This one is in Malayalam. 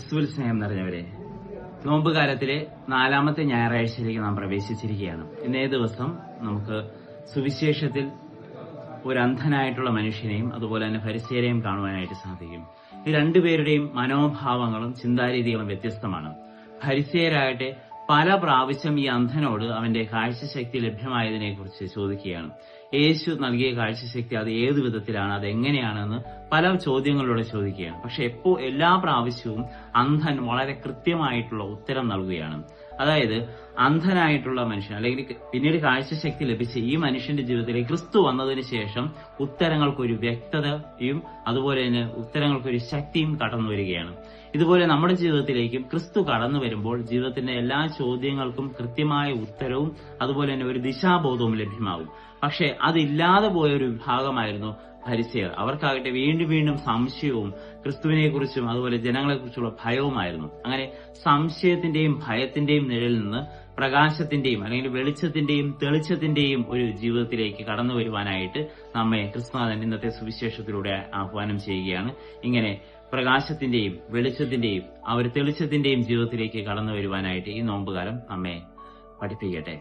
ക്രിസ്തുവിൽ സ്നേഹം നിറഞ്ഞവരെ, നോമ്പുകാലത്തിലെ 4ാമത്തെ ഞായറാഴ്ചയിലേക്ക് നാം പ്രവേശിച്ചിരിക്കുകയാണ്. ഇന്നേ ദിവസം നമുക്ക് സുവിശേഷത്തിൽ ഒരു അന്ധനായിട്ടുള്ള മനുഷ്യനെയും അതുപോലെ തന്നെ ഫരിസേയരെയും കാണുവാനായിട്ട് സാധിക്കും. ഈ രണ്ടുപേരുടെയും മനോഭാവങ്ങളും ചിന്താരീതികളും വ്യത്യസ്തമാണ്. ഫരിസേയരാകട്ടെ പല പ്രാവശ്യം ഈ അന്ധനോട് അവന്റെ കാഴ്ചശക്തി ലഭ്യമായതിനെ കുറിച്ച് ചോദിക്കുകയാണ്. യേശു നൽകിയ കാഴ്ചശക്തി അത് ഏതു വിധത്തിലാണ്, അത് എങ്ങനെയാണെന്ന് പല ചോദ്യങ്ങളിലൂടെ ചോദിക്കുകയാണ്. പക്ഷെ എല്ലാ പ്രാവശ്യവും അന്ധൻ വളരെ കൃത്യമായിട്ടുള്ള ഉത്തരം നൽകുകയാണ്. അതായത് അന്ധനായിട്ടുള്ള മനുഷ്യൻ അല്ലെങ്കിൽ പിന്നീട് കാഴ്ചശക്തി ലഭിച്ച ഈ മനുഷ്യന്റെ ജീവിതത്തിലെ ക്രിസ്തു വന്നതിന് ശേഷം ഉത്തരങ്ങൾക്കൊരു വ്യക്തതയും അതുപോലെ തന്നെ ഉത്തരങ്ങൾക്കൊരു ശക്തിയും കടന്നു വരികയാണ്. ഇതുപോലെ നമ്മുടെ ജീവിതത്തിലേക്കും ക്രിസ്തു കടന്നു വരുമ്പോൾ ജീവിതത്തിന്റെ എല്ലാ ചോദ്യങ്ങൾക്കും കൃത്യമായ ഉത്തരവും അതുപോലെ തന്നെ ഒരു ദിശാബോധവും ലഭ്യമാകും. പക്ഷെ അതില്ലാതെ പോയ ഒരു വിഭാഗമായിരുന്നു ഫരിസേയർ. അവർക്കാകട്ടെ വീണ്ടും വീണ്ടും സംശയവും ക്രിസ്തുവിനെ കുറിച്ചും അതുപോലെ ജനങ്ങളെ കുറിച്ചുള്ള ഭയവുമായിരുന്നു. അങ്ങനെ സംശയത്തിന്റെയും ഭയത്തിന്റെയും നിഴലിൽ നിന്ന് പ്രകാശത്തിന്റെയും അല്ലെങ്കിൽ വെളിച്ചത്തിന്റെയും തെളിച്ചത്തിന്റെയും ഒരു ജീവിതത്തിലേക്ക് കടന്നു വരുവാനായിട്ട് നമ്മെ ക്രിസ്തുനാഥൻ ഇന്നത്തെ സുവിശേഷത്തിലൂടെ ആഹ്വാനം ചെയ്യുകയാണ്. ഇങ്ങനെ പ്രകാശത്തിന്റെയും വെളിച്ചത്തിന്റെയും ആ ഒരു തെളിച്ചത്തിന്റെയും ജീവിതത്തിലേക്ക് കടന്നു വരുവാനായിട്ട് ഈ നോമ്പുകാലം നമ്മെ പഠിപ്പിക്കട്ടെ.